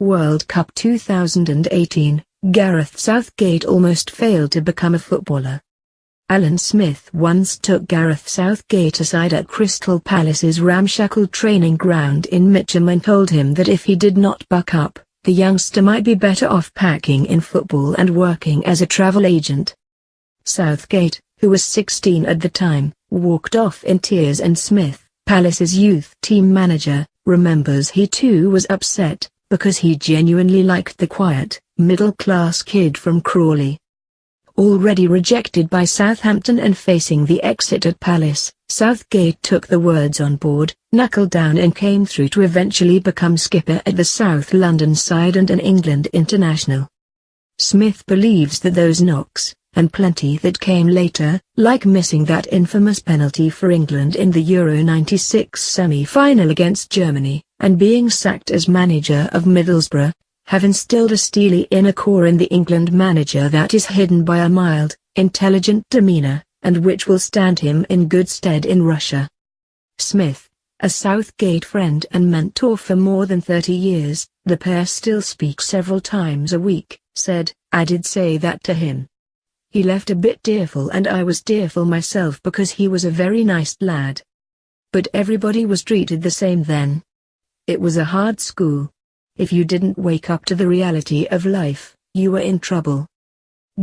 World Cup 2018, Gareth Southgate almost failed to become a footballer. Alan Smith once took Gareth Southgate aside at Crystal Palace's ramshackle training ground in Mitcham and told him that if he did not buck up, the youngster might be better off packing in football and working as a travel agent. Southgate, who was 16 at the time, walked off in tears, and Smith, Palace's youth team manager, remembers he too was upset, because he genuinely liked the quiet, middle-class kid from Crawley. Already rejected by Southampton and facing the exit at Palace, Southgate took the words on board, knuckled down and came through to eventually become skipper at the South London side and an England international. Smith believes that those knocks, and plenty that came later, like missing that infamous penalty for England in the Euro '96 semi-final against Germany, and being sacked as manager of Middlesbrough, have instilled a steely inner core in the England manager that is hidden by a mild, intelligent demeanour, and which will stand him in good stead in Russia. Smith, a Southgate friend and mentor for more than 30 years, the pair still speak several times a week, said, "I did say that to him. He left a bit tearful and I was tearful myself because he was a very nice lad. But everybody was treated the same then. It was a hard school. If you didn't wake up to the reality of life, you were in trouble."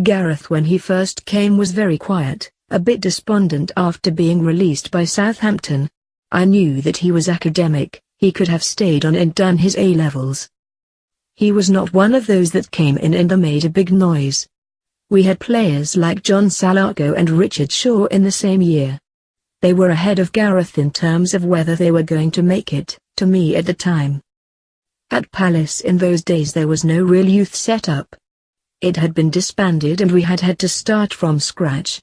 Gareth when he first came was very quiet, a bit despondent after being released by Southampton. "I knew that he was academic, he could have stayed on and done his A-levels. He was not one of those that came in and made a big noise. We had players like John Salaco and Richard Shaw in the same year. They were ahead of Gareth in terms of whether they were going to make it, to me at the time. At Palace in those days there was no real youth set up. It had been disbanded and we had to start from scratch.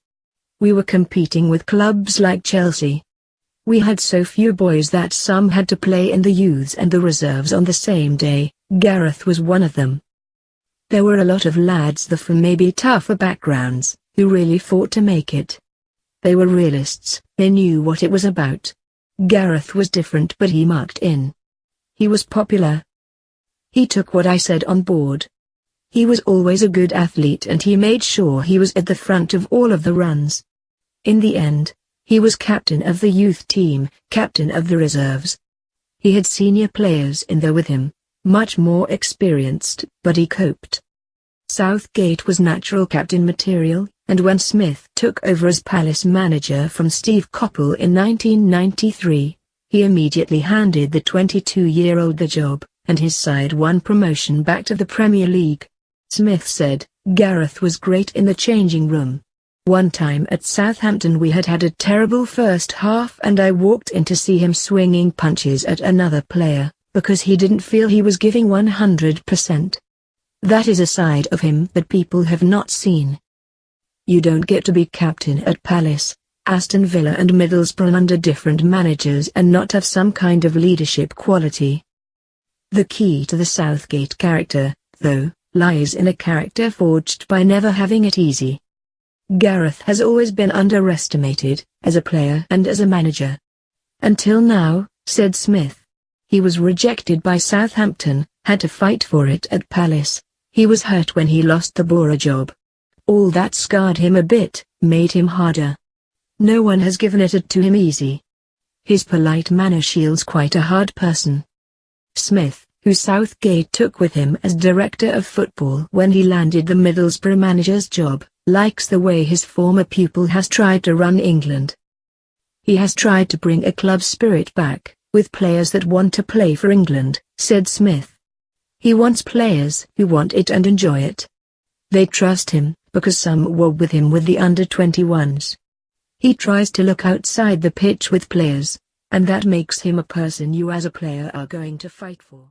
We were competing with clubs like Chelsea. We had so few boys that some had to play in the youths and the reserves on the same day. Gareth was one of them. There were a lot of lads from maybe tougher backgrounds, who really fought to make it. They were realists, they knew what it was about. Gareth was different, but he mucked in. He was popular. He took what I said on board. He was always a good athlete and he made sure he was at the front of all of the runs. In the end, he was captain of the youth team, captain of the reserves. He had senior players in there with him, much more experienced, but he coped. Southgate was natural captain material, and when Smith took over as Palace manager from Steve Coppell in 1993, he immediately handed the 22-year-old the job, and his side won promotion back to the Premier League. Smith said, "Gareth was great in the changing room. One time at Southampton we had a terrible first half and I walked in to see him swinging punches at another player, because he didn't feel he was giving 100%. That is a side of him that people have not seen. You don't get to be captain at Palace, Aston Villa and Middlesbrough under different managers and not have some kind of leadership quality." The key to the Southgate character, though, lies in a character forged by never having it easy. Gareth has always been underestimated, as a player and as a manager. Until now, said Smith. He was rejected by Southampton, had to fight for it at Palace. He was hurt when he lost the Borough job. All that scarred him a bit, made him harder. No one has given it to him easy. His polite manner shields quite a hard person. Smith, who Southgate took with him as director of football when he landed the Middlesbrough manager's job, likes the way his former pupil has tried to run England. He has tried to bring a club spirit back, with players that want to play for England, said Smith. He wants players who want it and enjoy it. They trust him, because some were with him with the under-21s. He tries to look outside the pitch with players, and that makes him a person you as a player are going to fight for.